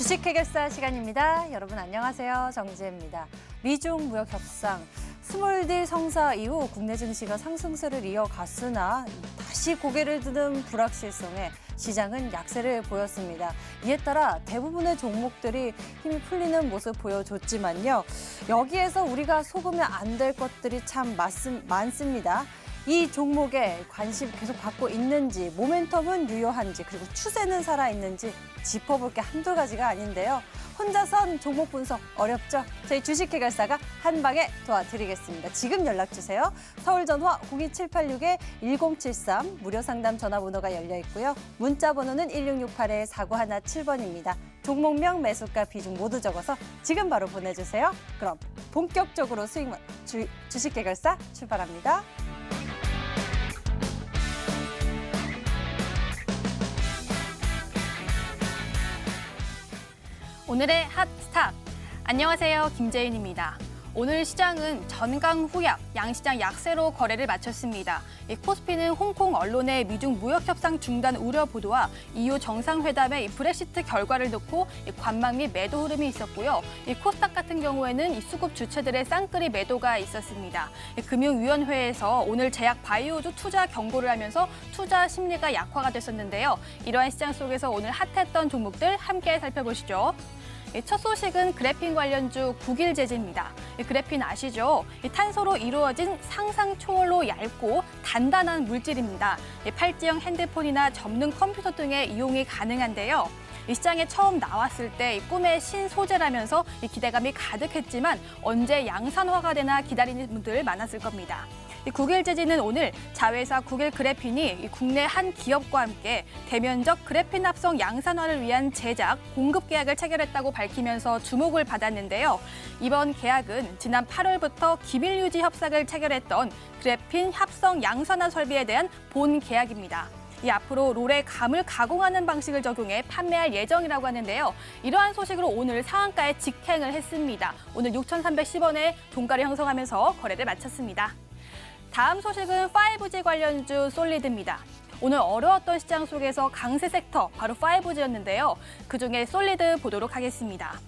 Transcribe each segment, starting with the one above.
주식 해결사 시간입니다. 여러분 안녕하세요. 정지혜입니다. 미중 무역 협상 20딜 성사 이후 국내 증시가 상승세를 이어갔으나 다시 고개를 드는 불확실성에 시장은 약세를 보였습니다. 이에 따라 대부분의 종목들이 힘이 풀리는 모습 보여줬지만요. 여기에서 우리가 속으면 안 될 것들이 참 많습니다. 이 종목에 관심 계속 갖고 있는지, 모멘텀은 유효한지, 그리고 추세는 살아있는지 짚어볼 게 한두 가지가 아닌데요. 혼자선 종목 분석 어렵죠? 저희 주식 해결사가 한 방에 도와드리겠습니다. 지금 연락 주세요. 서울 전화 02786-1073 무료 상담 전화번호가 열려 있고요. 문자 번호는 1668-4917번입니다. 종목명, 매수가, 비중 모두 적어서 지금 바로 보내주세요. 그럼 본격적으로 주식 해결사 출발합니다. 오늘의 핫스탁. 안녕하세요. 김재윤입니다. 오늘 시장은 전강후약, 양시장 약세로 거래를 마쳤습니다. 코스피는 홍콩 언론의 미중 무역협상 중단 우려 보도와 EU 정상회담의 브렉시트 결과를 놓고 관망 및 매도 흐름이 있었고요. 코스닥 같은 경우에는 수급 주체들의 쌍끌이 매도가 있었습니다. 금융위원회에서 오늘 제약 바이오주 투자 경고를 하면서 투자 심리가 약화가 됐었는데요. 이러한 시장 속에서 오늘 핫했던 종목들 함께 살펴보시죠. 첫 소식은 그래핀 관련주 국일재질입니다. 그래핀 아시죠? 탄소로 이루어진 상상 초월로 얇고 단단한 물질입니다. 팔찌형 핸드폰이나 접는 컴퓨터 등에 이용이 가능한데요. 시장에 처음 나왔을 때 꿈의 신소재라면서 기대감이 가득했지만 언제 양산화가 되나 기다리는 분들 많았을 겁니다. 국일재질은 오늘 자회사 국일그래핀이 국내 한 기업과 함께 대면적 그래핀 합성 양산화를 위한 제작, 공급 계약을 체결했다고 밝히면서 주목을 받았는데요. 이번 계약은 지난 8월부터 기밀 유지 협상을 체결했던 그래핀 합성 양산화 설비에 대한 본 계약입니다. 앞으로 롤의 감을 가공하는 방식을 적용해 판매할 예정이라고 하는데요. 이러한 소식으로 오늘 상한가에 직행을 했습니다. 오늘 6,310원에 종가를 형성하면서 거래를 마쳤습니다. 다음 소식은 5G 관련주 솔리드입니다. 오늘 어려웠던 시장 속에서 강세 섹터, 바로 5G였는데요. 그중에 솔리드 보도록 하겠습니다.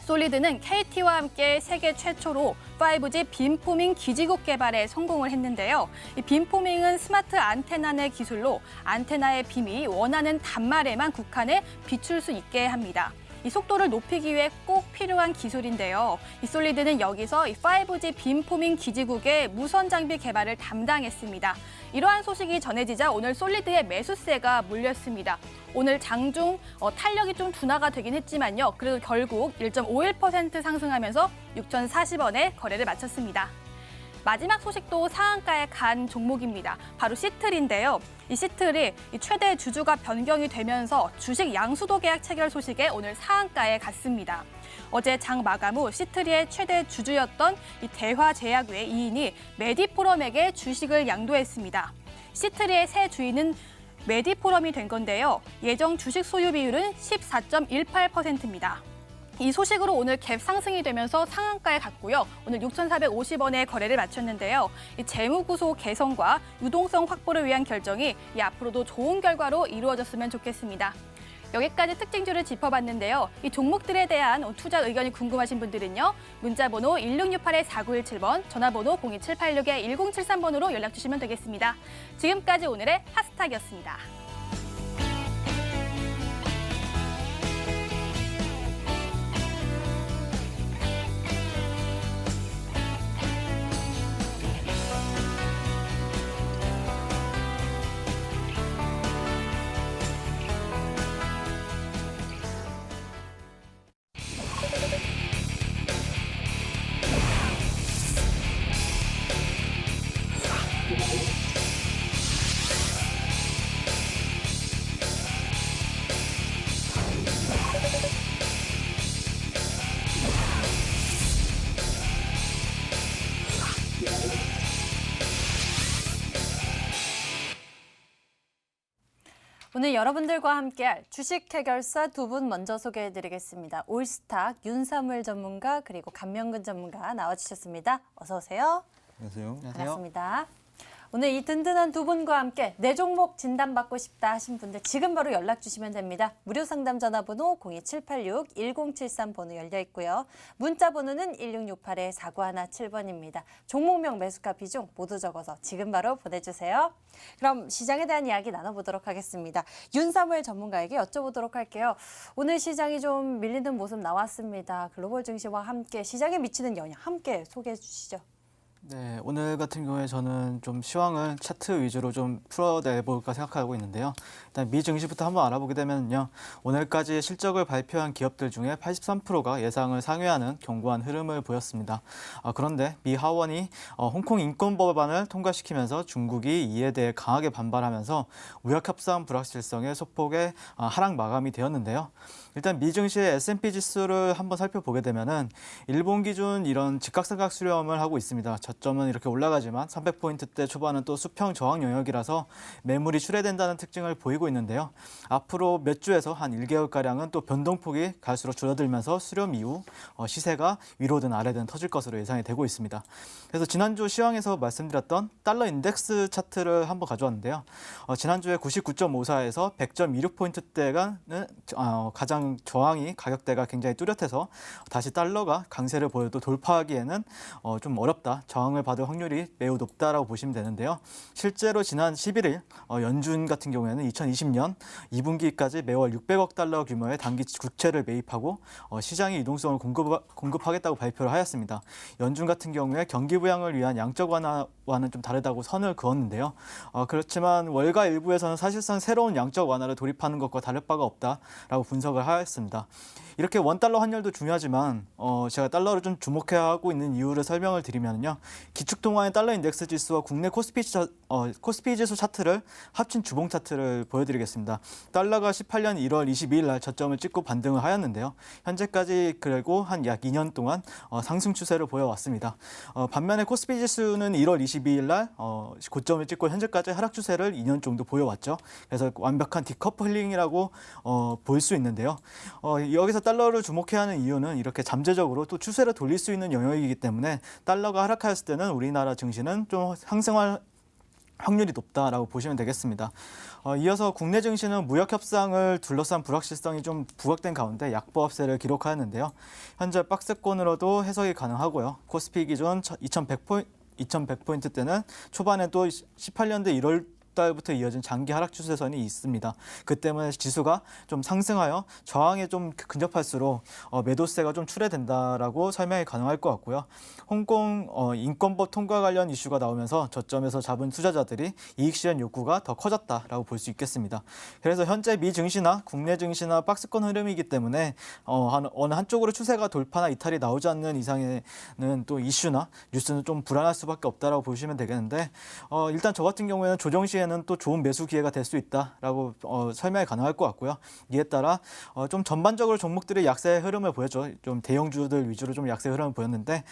솔리드는 KT와 함께 세계 최초로 5G 빔포밍 기지국 개발에 성공을 했는데요. 이 빔포밍은 스마트 안테나 내 기술로 안테나의 빔이 원하는 단말에만 국한해 비출 수 있게 합니다. 이 속도를 높이기 위해 꼭 필요한 기술인데요. 이 솔리드는 여기서 이 5G 빔포밍 기지국의 무선 장비 개발을 담당했습니다. 이러한 소식이 전해지자 오늘 솔리드의 매수세가 몰렸습니다. 오늘 장중 탄력이 좀 둔화가 되긴 했지만요. 그래도 결국 1.51% 상승하면서 6,040원에 거래를 마쳤습니다. 마지막 소식도 상한가에 간 종목입니다. 바로 시틀인데요. 이 시틀이 최대 주주가 변경이 되면서 주식 양수도 계약 체결 소식에 오늘 상한가에 갔습니다. 어제 장 마감 후 시트리의 최대 주주였던 이 대화제약회 이인이 메디포럼에게 주식을 양도했습니다. 시트리의 새 주인은 메디포럼이 된 건데요. 예정 주식 소유 비율은 14.18%입니다. 이 소식으로 오늘 갭 상승이 되면서 상한가에 갔고요. 오늘 6,450원에 거래를 마쳤는데요. 이 재무구조 개선과 유동성 확보를 위한 결정이 앞으로도 좋은 결과로 이루어졌으면 좋겠습니다. 여기까지 특징주를 짚어봤는데요. 이 종목들에 대한 투자 의견이 궁금하신 분들은요. 문자번호 1668-4917번, 전화번호 02786-1073번으로 연락 주시면 되겠습니다. 지금까지 오늘의 핫스탁이었습니다. 오늘 여러분들과 함께할 주식 해결사 두 분 먼저 소개해드리겠습니다. 올스탁 윤사물 전문가 그리고 감명근 전문가 나와주셨습니다. 어서 오세요. 안녕하세요. 반갑습니다. 오늘 이 든든한 두 분과 함께 내 종목 진단받고 싶다 하신 분들 지금 바로 연락 주시면 됩니다. 무료 상담 전화번호 02786-1073 번호 열려 있고요. 문자 번호는 1668-4917번입니다. 종목명, 매수가, 비중 모두 적어서 지금 바로 보내주세요. 그럼 시장에 대한 이야기 나눠보도록 하겠습니다. 윤사무엘 전문가에게 여쭤보도록 할게요. 오늘 시장이 좀 밀리는 모습 나왔습니다. 글로벌 증시와 함께 시장에 미치는 영향 함께 소개해 주시죠. 네, 오늘 같은 경우에 저는 좀 시황을 차트 위주로 좀 풀어내볼까 생각하고 있는데요. 일단 미 증시부터 한번 알아보게 되면요. 오늘까지 실적을 발표한 기업들 중에 83%가 예상을 상회하는 견고한 흐름을 보였습니다. 그런데 미 하원이 홍콩 인권법안을 통과시키면서 중국이 이에 대해 강하게 반발하면서 무역협상 불확실성의 소폭의 하락 마감이 되었는데요. 일단 미 증시의 S&P 지수를 한번 살펴보게 되면은 일본 기준 이런 직각삼각 수렴을 하고 있습니다. 저점은 이렇게 올라가지만 300포인트대 초반은 또 수평 저항 영역이라서 매물이 출회된다는 특징을 보이고 있는데요. 앞으로 몇 주에서 한 1개월가량은 또 변동폭이 갈수록 줄어들면서 수렴 이후 시세가 위로든 아래든 터질 것으로 예상이 되고 있습니다. 그래서 지난주 시황에서 말씀드렸던 달러 인덱스 차트를 한번 가져왔는데요. 지난주에 99.54에서 100.26포인트대가 가장 저항이 가격대가 굉장히 뚜렷해서 다시 달러가 강세를 보여도 돌파하기에는 좀 어렵다. 저항을 받을 확률이 매우 높다라고 보시면 되는데요. 실제로 지난 11일 연준 같은 경우에는 2020년 2분기까지 매월 600억 달러 규모의 단기 국채를 매입하고 시장의 유동성을 공급하겠다고 발표를 하였습니다. 연준 같은 경우에 경기 부양을 위한 양적 완화와는 좀 다르다고 선을 그었는데요. 그렇지만 월가 일부에서는 사실상 새로운 양적 완화를 돌입하는 것과 다를 바가 없다라고 분석을 하였습니다. 이렇게 원달러 환율도 중요하지만 제가 달러를 좀 주목해야 하고 있는 이유를 설명을 드리면요. 기축통화의 달러 인덱스 지수와 국내 코스피 지수 차트를 합친 주봉 차트를 보여드리겠습니다. 달러가 18년 1월 22일 날 저점을 찍고 반등을 하였는데요. 현재까지 그리고 한 약 2년 동안 상승 추세를 보여왔습니다. 반면에 코스피 지수는 1월 22일 날 고점을 찍고 현재까지 하락 추세를 2년 정도 보여왔죠. 그래서 완벽한 디커플링이라고 볼 수 있는데요. 여기서 달러를 주목해야 하는 이유는 이렇게 잠재적으로 또 추세를 돌릴 수 있는 영역이기 때문에 달러가 하락하였을 때는 우리나라 증시는 좀 상승할 확률이 높다라고 보시면 되겠습니다. 이어서 국내 증시는 무역 협상을 둘러싼 불확실성이 좀 부각된 가운데 약보합세를 기록하였는데요. 현재 박스권으로도 해석이 가능하고요. 코스피 기준 2100포인트대는 초반에 또 18년도 1월 달부터 이어진 장기 하락 추세선이 있습니다. 그 때문에 지수가 좀 상승하여 저항에 좀 근접할수록 매도세가 좀 출회된다라고 설명이 가능할 것 같고요. 홍콩 인권법 통과 관련 이슈가 나오면서 저점에서 잡은 투자자들이 이익 실현 욕구가 더 커졌다라고 볼 수 있겠습니다. 그래서 현재 미 증시나 국내 증시나 박스권 흐름이기 때문에 어느 한쪽으로 추세가 돌파나 이탈이 나오지 않는 이상에는 또 이슈나 뉴스는 좀 불안할 수밖에 없다라고 보시면 되겠는데 일단 저 같은 경우에는 조정 시에는 또 좋은 매수 기회가 될 수 있다라고 설명이 가능할 것 같고요. 이에 따라 좀 전반적으로 종목들이 약세 흐름을 보였죠. 좀 대형주들 위주로 좀 약세 흐름을 보였는데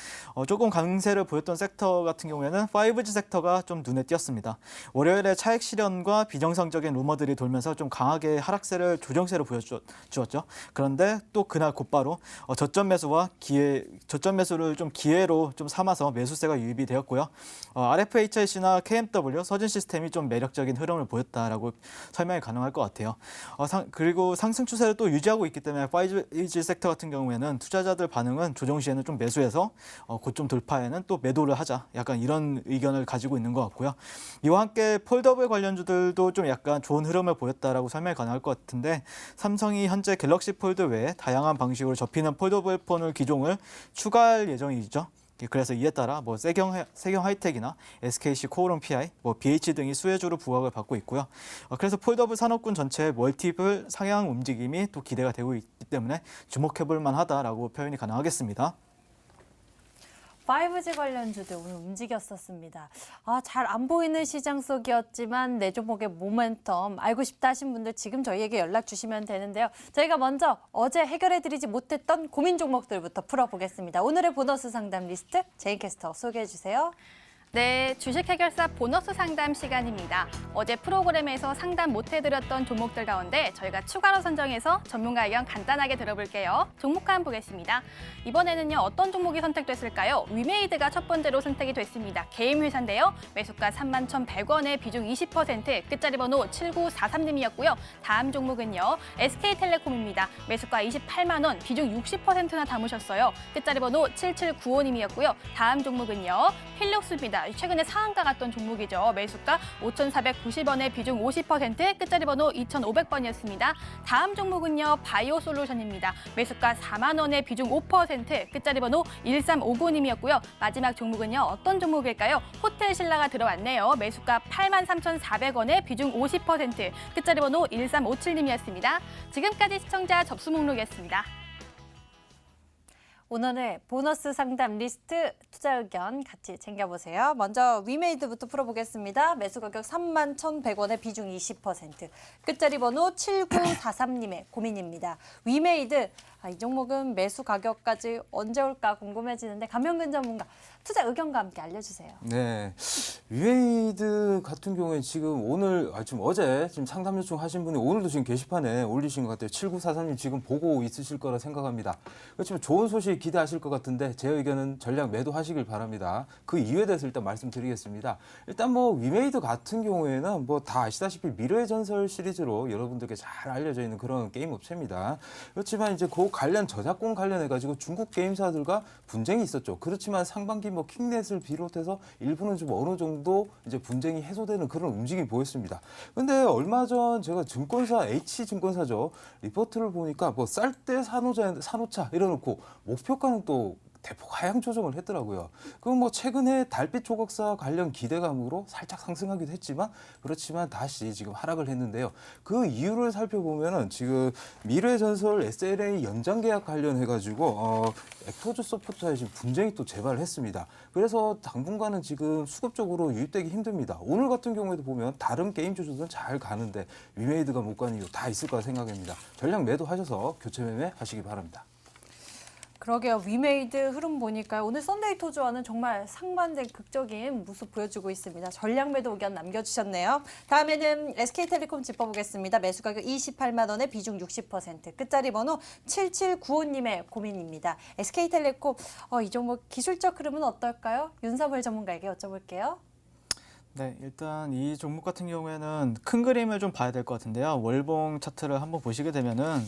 조금 강세를 보였던 섹터 같은 경우에는 5G 섹터가 좀 눈에 띄었습니다. 월요일에 차익 실현과 비정상적인 루머들이 돌면서 좀 강하게 하락세를 조정세로 보여주었죠. 그런데 또 그날 곧바로 저점 매수를 좀 기회로 좀 삼아서 매수세가 유입이 되었고요. RFHIC나 KMW, 서진 시스템이 좀 매력적인 흐름을 보였다라고 설명이 가능할 것 같아요. 그리고 상승 추세를 또 유지하고 있기 때문에 5G 섹터 같은 경우에는 투자자들 반응은 조정 시에는 좀 매수해서 고점 돌파에는 또 매도를 하자. 약간 이런 의견을 가지고 있는 것 같고요. 이와 함께 폴더블 관련주들도 좀 약간 좋은 흐름을 보였다라고 설명이 가능할 것 같은데 삼성이 현재 갤럭시 폴드 외에 다양한 방식으로 접히는 폴더블 폰을 기종을 추가할 예정이죠. 그래서 이에 따라 세경 하이텍이나 SKC 코오롱 PI, BH 등이 수혜주로 부각을 받고 있고요. 그래서 폴더블 산업군 전체의 멀티플 상향 움직임이 또 기대가 되고 있기 때문에 주목해볼 만하다라고 표현이 가능하겠습니다. 5G 관련주들 오늘 움직였었습니다. 잘 안 보이는 시장 속이었지만 내 종목의 모멘텀 알고 싶다 하신 분들 지금 저희에게 연락 주시면 되는데요. 저희가 먼저 어제 해결해드리지 못했던 고민 종목들부터 풀어보겠습니다. 오늘의 보너스 상담 리스트 제인 캐스터 소개해 주세요. 네, 주식 해결사 보너스 상담 시간입니다. 어제 프로그램에서 상담 못 해드렸던 종목들 가운데 저희가 추가로 선정해서 전문가 의견 간단하게 들어볼게요. 종목한 보겠습니다. 이번에는요, 어떤 종목이 선택됐을까요? 위메이드가 첫 번째로 선택이 됐습니다. 게임 회사인데요. 매수가 31,100원에 비중 20%, 끝자리 번호 7943님이었고요. 다음 종목은요, SK텔레콤입니다. 매수가 28만 원, 비중 60%나 담으셨어요. 끝자리 번호 7795님이었고요. 다음 종목은요, 필룩스입니다. 최근에 상한가 갔던 종목이죠. 매수가 5,490원에 비중 50%, 끝자리 번호 2,500번이었습니다. 다음 종목은요, 바이오솔루션입니다. 매수가 4만 원에 비중 5%, 끝자리 번호 1359님이었고요. 마지막 종목은요, 어떤 종목일까요? 호텔신라가 들어왔네요. 매수가 83,400원에 비중 50%, 끝자리 번호 1357님이었습니다. 지금까지 시청자 접수 목록이었습니다. 오늘의 보너스 상담 리스트 투자 의견 같이 챙겨보세요. 먼저 위메이드부터 풀어보겠습니다. 매수 가격 31,100원에 비중 20%, 끝자리 번호 7943님의 고민입니다. 위메이드, 이 종목은 매수 가격까지 언제 올까 궁금해지는데 감명근 전문가 투자 의견과 함께 알려주세요. 네, 위메이드 같은 경우에 지금 오늘, 지금 어제 지금 상담 요청하신 분이 오늘도 지금 게시판에 올리신 것 같아요. 7943님 지금 보고 있으실 거라 생각합니다. 그렇지만 좋은 소식 기대하실 것 같은데 제 의견은 전략 매도하시길 바랍니다. 그 이유에 대해서 일단 말씀드리겠습니다. 일단 뭐 위메이드 같은 경우에는 뭐 다 아시다시피 미래의 전설 시리즈로 여러분들께 잘 알려져 있는 그런 게임 업체입니다. 그렇지만 이제 그 관련 저작권 관련해 가지고 중국 게임사들과 분쟁이 있었죠. 그렇지만 상반기 뭐 킹넷을 비롯해서 일부는 좀 어느 정도 이제 분쟁이 해소되는 그런 움직임이 보였습니다. 근데 얼마 전 제가 증권사 H증권사죠. 리포트를 보니까 뭐 쌀 때 산호차 이래놓고 목표가는 또 대폭 하향 조정을 했더라고요. 그럼 뭐 최근에 달빛 조각사 관련 기대감으로 살짝 상승하기도 했지만 그렇지만 다시 지금 하락을 했는데요. 그 이유를 살펴보면은 지금 미래의 전설 SLA 연장 계약 관련해 가지고 엑토즈 소프트와의 지금 분쟁이 또 재발을 했습니다. 그래서 당분간은 지금 수급적으로 유입되기 힘듭니다. 오늘 같은 경우에도 보면 다른 게임 주주들은 잘 가는데 위메이드가 못 가는 이유 다 있을 거라 생각합니다. 전략 매도하셔서 교체 매매 하시기 바랍니다. 그러게요. 위메이드 흐름 보니까 오늘 썬데이 토주와는 정말 상반된 극적인 모습 보여주고 있습니다. 전략 매도 의견 남겨주셨네요. 다음에는 SK텔레콤 짚어보겠습니다. 매수 가격 28만 원에 비중 60%, 끝자리 번호 7795님의 고민입니다. SK텔레콤, 이 종목 기술적 흐름은 어떨까요? 윤사무엘 전문가에게 여쭤볼게요. 네, 일단 이 종목 같은 경우에는 큰 그림을 좀 봐야 될 것 같은데요. 월봉 차트를 한번 보시게 되면은,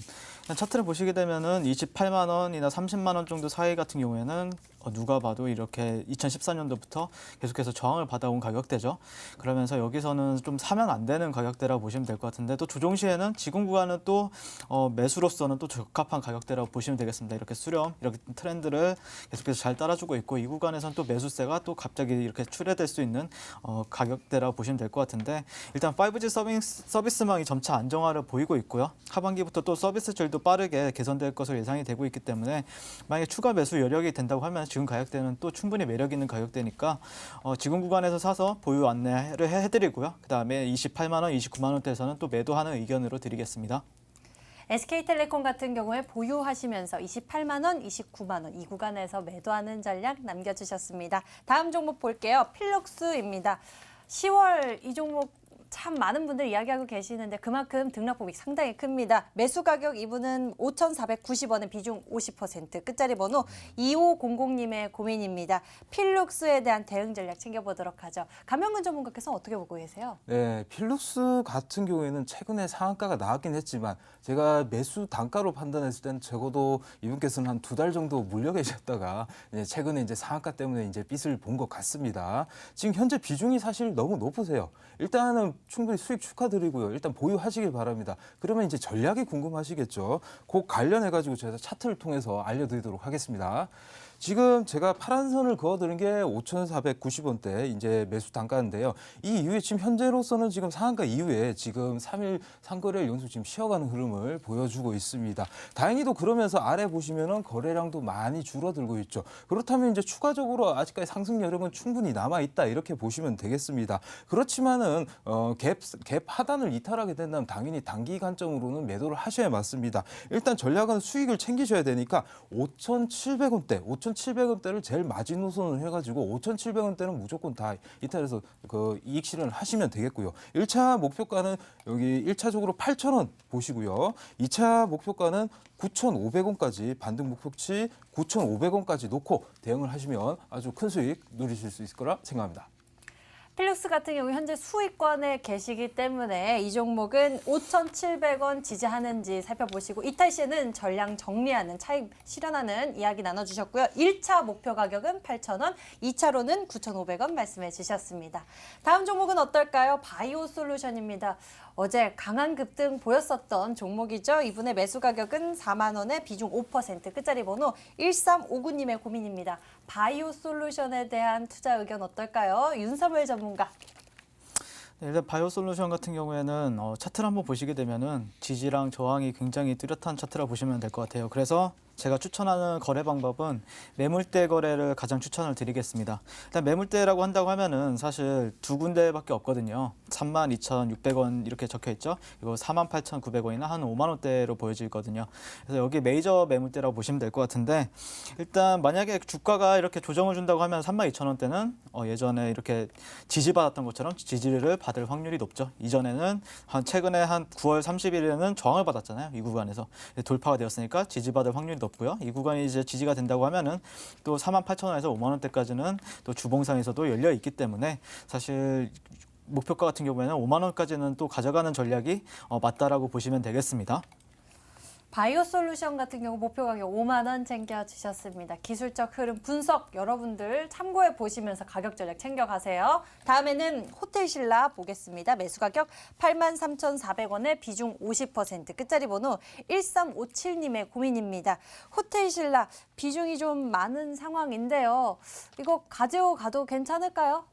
차트를 보시게 되면은 28만 원이나 30만 원 정도 사이 같은 경우에는 누가 봐도 이렇게 2014년도부터 계속해서 저항을 받아온 가격대죠. 그러면서 여기서는 좀 사면 안 되는 가격대라고 보시면 될 것 같은데, 또 조정 시에는 지금 구간은 또 매수로서는 또 적합한 가격대라고 보시면 되겠습니다. 이렇게 수렴, 이렇게 트렌드를 계속해서 잘 따라주고 있고, 이 구간에서는 또 매수세가 또 갑자기 이렇게 출회될 수 있는 가격대라고 보시면 될 것 같은데, 일단 5G 서비스망이 점차 안정화를 보이고 있고요. 하반기부터 또 서비스질도 빠르게 개선될 것으로 예상이 되고 있기 때문에 만약에 추가 매수 여력이 된다고 하면 지금 가격대는 또 충분히 매력 있는 가격대니까 지금 구간에서 사서 보유 안내를 해드리고요. 그다음에 28만 원, 29만 원대에서는 또 매도하는 의견으로 드리겠습니다. SK텔레콤 같은 경우에 보유하시면서 28만 원, 29만 원 이 구간에서 매도하는 전략 남겨주셨습니다. 다음 종목 볼게요. 필룩스입니다. 10월 이 종목 참 많은 분들이 이야기하고 계시는데 그만큼 등락폭이 상당히 큽니다. 매수 가격 이분은 5,490원에 비중 50%, 끝자리 번호 2500님의 고민입니다. 필룩스에 대한 대응 전략 챙겨보도록 하죠. 감명근 전문가께서 어떻게 보고 계세요? 네, 필룩스 같은 경우에는 최근에 상한가가 나왔긴 했지만 제가 매수 단가로 판단했을 때는 적어도 이분께서는 한 2달 정도 물려 계셨다가 이제 최근에 이제 상한가 때문에 이제 빚을 본 것 같습니다. 지금 현재 비중이 사실 너무 높으세요. 일단은 충분히 수익 축하드리고요. 일단 보유하시길 바랍니다. 그러면 이제 전략이 궁금하시겠죠. 그 관련해가지고 제가 차트를 통해서 알려드리도록 하겠습니다. 지금 제가 파란 선을 그어드린 게 5,490원대 이제 매수 단가인데요. 이 이후에 지금 현재로서는 지금 상한가 이후에 지금 3일 상거래일 연속 지금 쉬어가는 흐름을 보여주고 있습니다. 다행히도 그러면서 아래 보시면은 거래량도 많이 줄어들고 있죠. 그렇다면 이제 추가적으로 아직까지 상승 여력은 충분히 남아 있다 이렇게 보시면 되겠습니다. 그렇지만은 갭 하단을 이탈하게 된다면 당연히 단기 관점으로는 매도를 하셔야 맞습니다. 일단 전략은 수익을 챙기셔야 되니까 5,700원대, 4,700원대를 제일 마지노선을 해가지고 5,700원대는 무조건 다 이탈해서 그 이익 실현을 하시면 되겠고요. 1차 목표가는 여기 1차적으로 8,000원 보시고요. 2차 목표가는 9,500원까지 반등 목표치 9,500원까지 놓고 대응을 하시면 아주 큰 수익 누리실 수 있을 거라 생각합니다. 필룩스 같은 경우 현재 수익권에 계시기 때문에 이 종목은 5,700원 지지하는지 살펴보시고 이탈 시에는 전량 정리하는 차익 실현하는 이야기 나눠주셨고요. 1차 목표 가격은 8,000원, 2차로는 9,500원 말씀해 주셨습니다. 다음 종목은 어떨까요? 바이오 솔루션입니다. 어제 강한 급등 보였었던 종목이죠. 이분의 매수 가격은 4만 원에 비중 5%, 끝자리 번호 1359님의 고민입니다. 바이오 솔루션에 대한 투자 의견 어떨까요? 윤석열 전문가. 네, 일단 바이오 솔루션 같은 경우에는 차트를 한번 보시게 되면은 지지랑 저항이 굉장히 뚜렷한 차트라 보시면 될 것 같아요. 그래서 제가 추천하는 거래 방법은 매물대 거래를 가장 추천을 드리겠습니다. 일단 매물대라고 한다고 하면은 사실 두 군데밖에 없거든요. 32,600원 이렇게 적혀 있죠. 이거 48,900원이나 한 5만 원대로 보여지거든요. 그래서 여기 메이저 매물대라고 보시면 될 것 같은데 일단 만약에 주가가 이렇게 조정을 준다고 하면 32,000원대는 예전에 이렇게 지지받았던 것처럼 지지를 받을 확률이 높죠. 이전에는 최근에 한 9월 30일에는 저항을 받았잖아요. 이 구간에서 돌파가 되었으니까 지지받을 확률이 높고요. 이 구간이 이제 지지가 된다고 하면은 또 48,000원에서 5만 원대까지는 또 주봉상에서도 열려 있기 때문에 사실 목표가 같은 경우에는 5만 원까지는 또 가져가는 전략이 맞다라고 보시면 되겠습니다. 바이오 솔루션 같은 경우 목표 가격 5만 원 챙겨주셨습니다. 기술적 흐름 분석 여러분들 참고해 보시면서 가격 전략 챙겨가세요. 다음에는 호텔신라 보겠습니다. 매수 가격 83,400원에 비중 50%, 끝자리 번호 1357님의 고민입니다. 호텔신라 비중이 좀 많은 상황인데요. 이거 가지고 가도 괜찮을까요?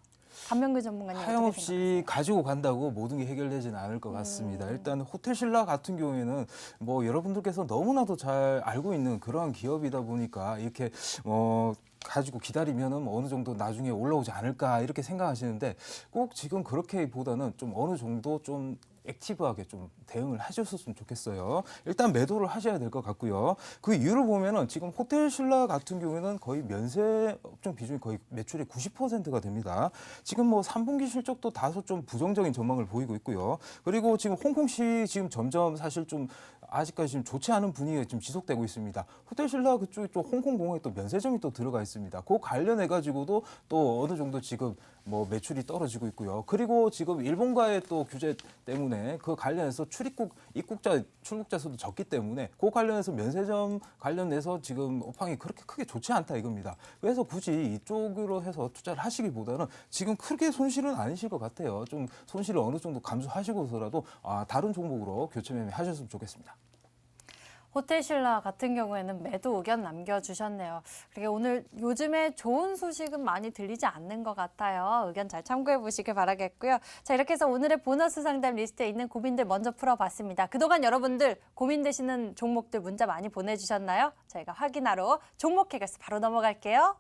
감명규 전문가님. 하염없이 가지고 간다고 모든 게 해결되지는 않을 것 같습니다. 일단 호텔신라 같은 경우에는 뭐 여러분들께서 너무나도 잘 알고 있는 그러한 기업이다 보니까 이렇게 가지고 기다리면은 뭐 어느 정도 나중에 올라오지 않을까 이렇게 생각하시는데 꼭 지금 그렇게보다는 좀 어느 정도 좀 액티브하게 좀 대응을 하셨으면 좋겠어요. 일단 매도를 하셔야 될 것 같고요. 그 이유를 보면은 지금 호텔신라 같은 경우에는 거의 면세 업종 비중이 거의 매출의 90%가 됩니다. 지금 뭐 3분기 실적도 다소 좀 부정적인 전망을 보이고 있고요. 그리고 지금 홍콩시 지금 점점 사실 좀 아직까지 지금 좋지 않은 분위기가 좀 지속되고 있습니다. 호텔신라 그쪽에 또 홍콩공항에 또 면세점이 또 들어가 있습니다. 그 관련해 가지고도 또 어느 정도 지금 뭐 매출이 떨어지고 있고요. 그리고 지금 일본과의 또 규제 때문에 그 관련해서 출국자 수도 적기 때문에 그 관련해서 면세점 관련해서 지금 업황이 그렇게 크게 좋지 않다 이겁니다. 그래서 굳이 이쪽으로 해서 투자를 하시기보다는 지금 크게 손실은 아니실 것 같아요. 좀 손실을 어느 정도 감수하시고서라도 다른 종목으로 교체 매매 하셨으면 좋겠습니다. 호텔신라 같은 경우에는 매도 의견 남겨주셨네요. 그리고 오늘 요즘에 좋은 소식은 많이 들리지 않는 것 같아요. 의견 잘 참고해 보시길 바라겠고요. 자, 이렇게 해서 오늘의 보너스 상담 리스트에 있는 고민들 먼저 풀어봤습니다. 그동안 여러분들 고민되시는 종목들 문자 많이 보내주셨나요? 저희가 확인하러 종목 해결사 바로 넘어갈게요.